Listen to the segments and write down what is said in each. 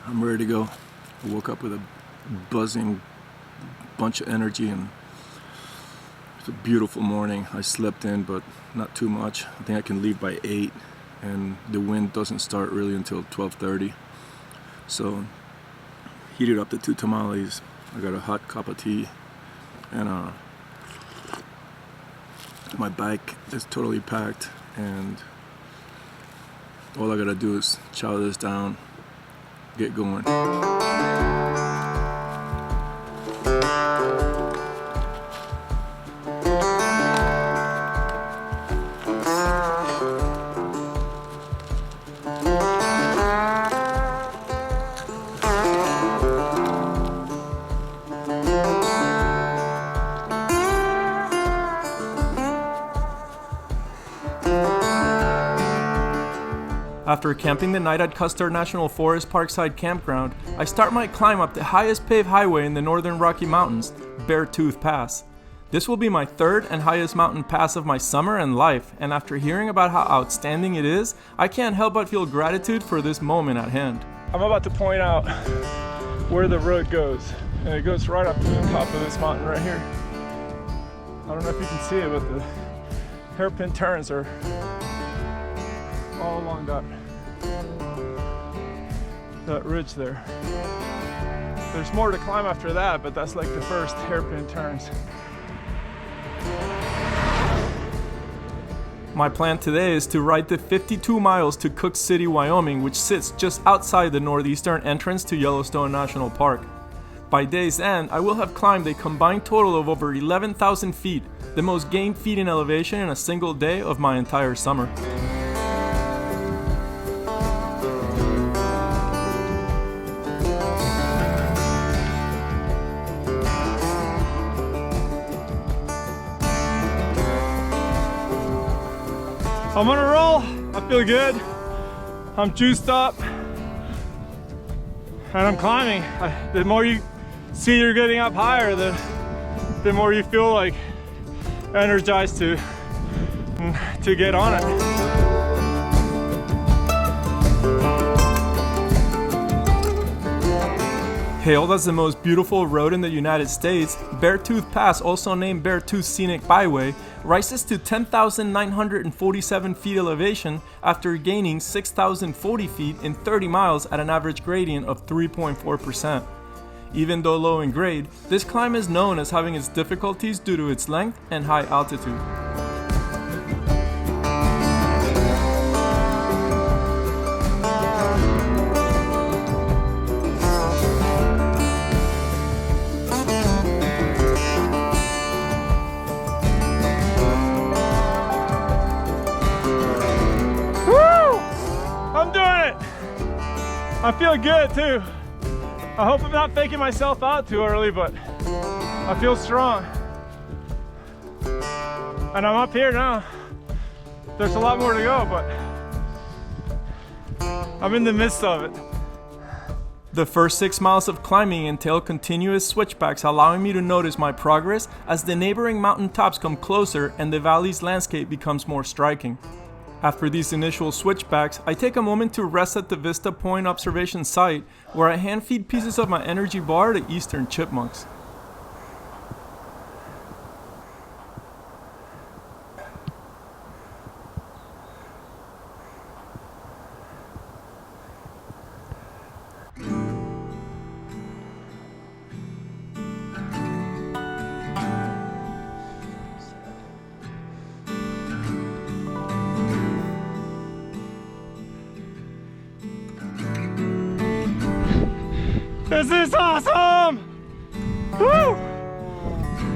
I'm ready to go. I woke up with a buzzing bunch of energy, and it's a beautiful morning. I slept in, but not too much. I think I can leave by 8, and the wind doesn't start really until 12:30. So heated up the 2 tamales. I got a hot cup of tea, and my bike is totally packed, and all I gotta do is chow this down, get going. After camping the night at Custer National Forest Parkside Campground, I start my climb up the highest paved highway in the northern Rocky Mountains, BEARTOOTH Pass. This will be my 3rd and highest mountain pass of my summer and life, and after hearing about how outstanding it is, I can't help but feel gratitude for this moment at hand. I'm about to point out where the road goes, and it goes right up to the top of this mountain right here. I don't know if you can see it, but the hairpin turns are all along that ridge there. There's more to climb after that, but that's like the first hairpin turns. My plan today is to ride the 52 miles to Cook City, Wyoming, which sits just outside the northeastern entrance to Yellowstone National Park. By day's end, I will have climbed a combined total of over 11,000 feet, the most gained feet in elevation in a single day of my entire summer. I'm on a roll. I feel good. I'm juiced up, and I'm climbing. The more you see you're getting up higher, the more you feel like energized to get on it. Hailed as the most beautiful road in the United States, BEARTOOTH Pass, also named BEARTOOTH Scenic Byway, rises to 10,947 feet elevation after gaining 6,040 feet in 30 miles at an average gradient of 3.4%. Even though low in grade, this climb is known as having its difficulties due to its length and high altitude. I feel good too. I hope I'm not faking myself out too early, but I feel strong. And I'm up here now. There's a lot more to go, but I'm in the midst of it. The first 6 miles of climbing entail continuous switchbacks, allowing me to notice my progress as the neighboring mountain tops come closer and the valley's landscape becomes more striking. After these initial switchbacks, I take a moment to rest at the Vista Point observation site, where I hand feed pieces of my energy bar to eastern chipmunks. This is awesome! Woo!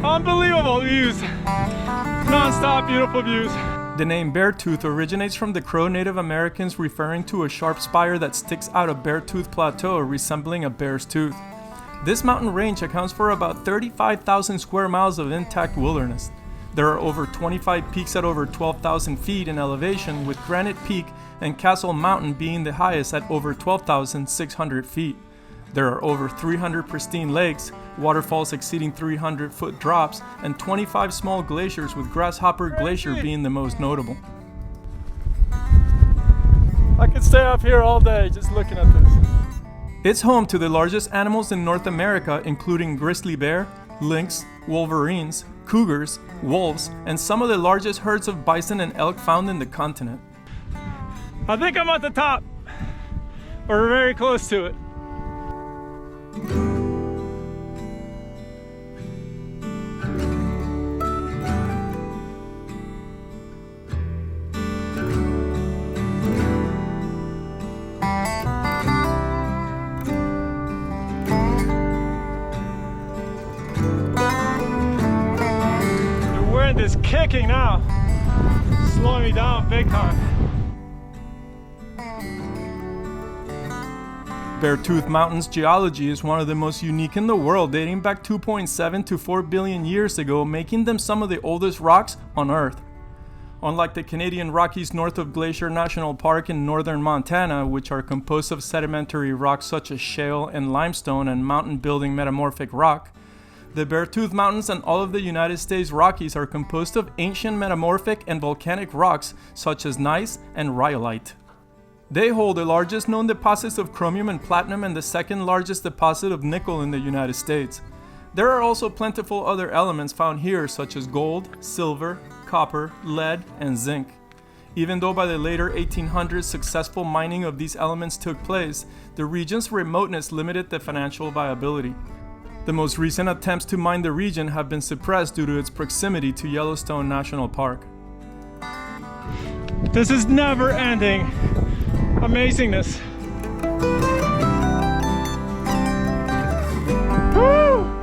Unbelievable views. Non-stop beautiful views. The name Beartooth originates from the Crow Native Americans referring to a sharp spire that sticks out of Beartooth Plateau, resembling a bear's tooth. This mountain range accounts for about 35,000 square miles of intact wilderness. There are over 25 peaks at over 12,000 feet in elevation, with Granite Peak and Castle Mountain being the highest at over 12,600 feet. There are over 300 pristine lakes, waterfalls exceeding 300-foot drops, and 25 small glaciers, with Grasshopper Glacier being the most notable. I could stay up here all day just looking at this. It's home to the largest animals in North America, including grizzly bear, lynx, wolverines, cougars, wolves, and some of the largest herds of bison and elk found in the continent. I think I'm at the top, or very close to it. Is kicking now, slowing me down big time. Beartooth Mountain's geology is one of the most unique in the world, dating back 2.7 to 4 billion years ago, making them some of the oldest rocks on Earth. Unlike the Canadian Rockies north of Glacier National Park in northern Montana, which are composed of sedimentary rocks such as shale and limestone and mountain-building metamorphic rock, the Beartooth Mountains and all of the United States Rockies are composed of ancient metamorphic and volcanic rocks such as gneiss and rhyolite. They hold the largest known deposits of chromium and platinum and the second largest deposit of nickel in the United States. There are also plentiful other elements found here such as gold, silver, copper, lead, and zinc. Even though by the later 1800s successful mining of these elements took place, the region's remoteness limited the financial viability. The most recent attempts to mine the region have been suppressed due to its proximity to Yellowstone National Park. This is never-ending amazingness. Woo!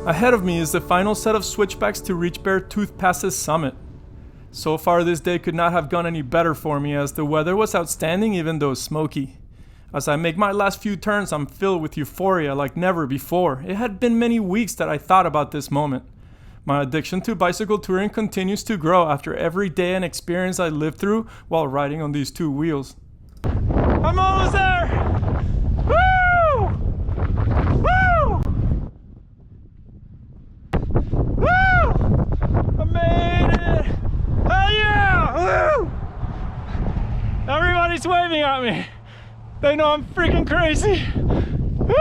Ahead of me is the final set of switchbacks to reach Beartooth Pass's summit. So far this day could not have gone any better for me as the weather was outstanding even though smoky. As I make my last few turns, I'm filled with euphoria like never before. It had been many weeks that I thought about this moment. My addiction to bicycle touring continues to grow after every day and experience I lived through while riding on these two wheels. I'm almost there! Woo! Woo! Woo! I made it! Hell yeah! Woo! Everybody's waving at me. They know I'm freaking crazy. Woo!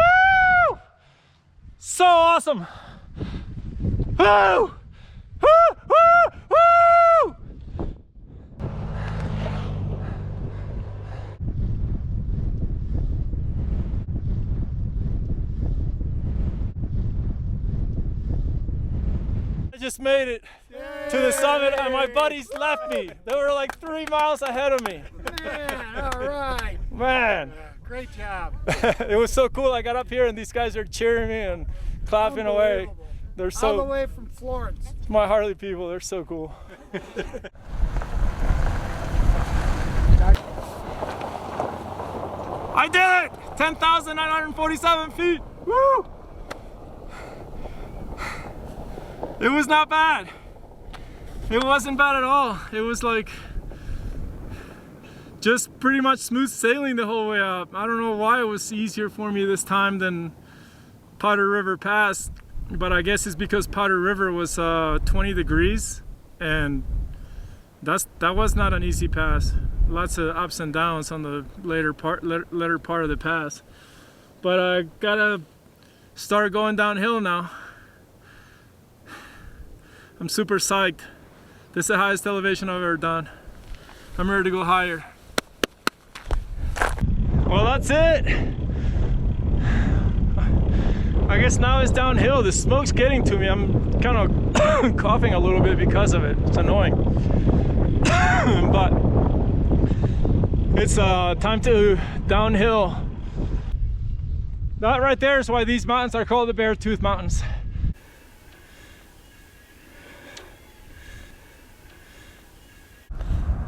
So awesome! Woo! Woo! Woo! Woo! I just made it to the summit and my buddies left me. They were like 3 miles ahead of me. Man, all right. Man. Great job. It was so cool. I got up here and these guys are cheering me and clapping away. They're so, all the way from Florence. My Harley people, they're so cool. I did it! 10,947 feet! Woo! It was not bad. It wasn't bad at all. It was like just pretty much smooth sailing the whole way up. I don't know why it was easier for me this time than Powder River Pass, but I guess it's because Powder River was 20 degrees and that was not an easy pass. Lots of ups and downs on the later part of the pass. But I gotta start going downhill now. I'm super psyched. This is the highest elevation I've ever done. I'm ready to go higher. Well, that's it. I guess now it's downhill. The smoke's getting to me. I'm kind of coughing a little bit because of it. It's annoying. But it's time to downhill. That right there is why these mountains are called the Beartooth Mountains.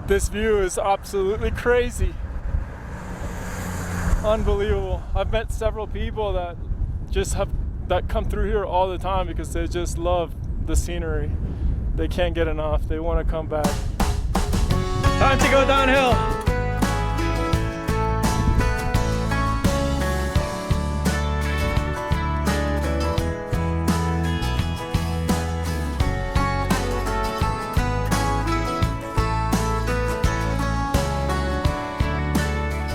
This view is absolutely crazy. Unbelievable. I've met several people that come through here all the time because they just love the scenery. They can't get enough. They want to come back. Time to go downhill.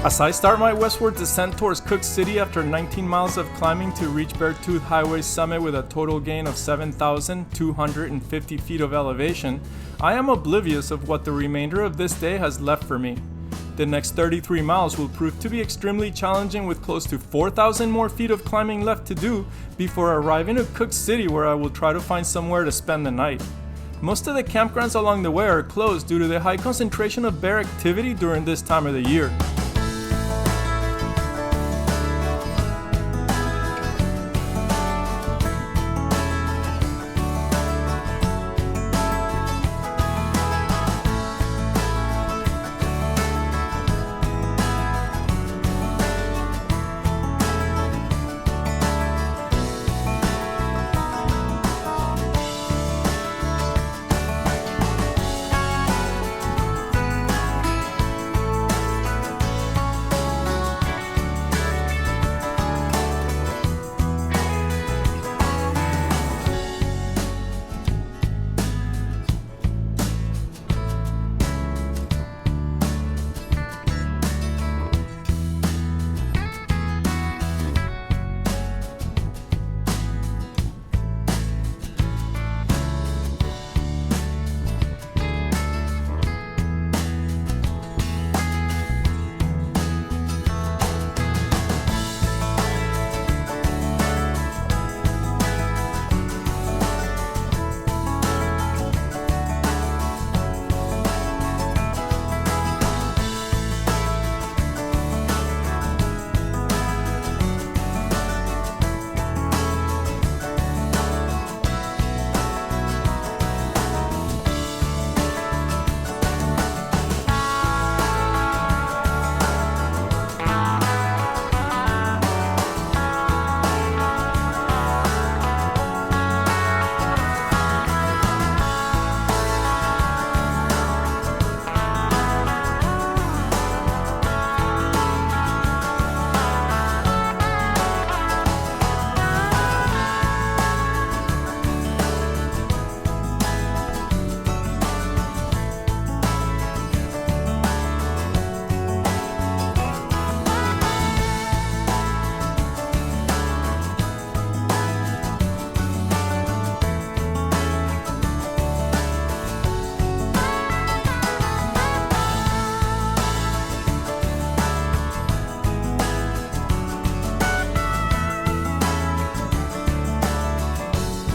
As I start my westward descent towards Cook City after 19 miles of climbing to reach Beartooth Highway's summit with a total gain of 7,250 feet of elevation, I am oblivious of what the remainder of this day has left for me. The next 33 miles will prove to be extremely challenging with close to 4,000 more feet of climbing left to do before arriving at Cook City, where I will try to find somewhere to spend the night. Most of the campgrounds along the way are closed due to the high concentration of bear activity during this time of the year.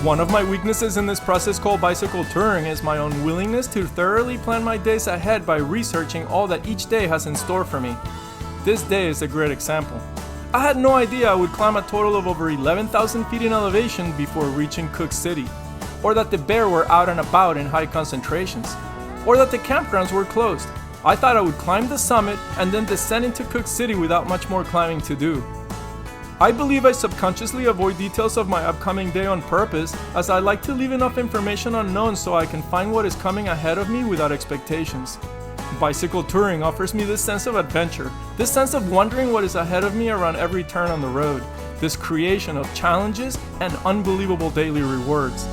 One of my weaknesses in this process called bicycle touring is my unwillingness to thoroughly plan my days ahead by researching all that each day has in store for me. This day is a great example. I had no idea I would climb a total of over 11,000 feet in elevation before reaching Cook City, or that the bear were out and about in high concentrations, or that the campgrounds were closed. I thought I would climb the summit and then descend into Cook City without much more climbing to do. I believe I subconsciously avoid details of my upcoming day on purpose, as I like to leave enough information unknown so I can find what is coming ahead of me without expectations. Bicycle touring offers me this sense of adventure, this sense of wondering what is ahead of me around every turn on the road, this creation of challenges and unbelievable daily rewards.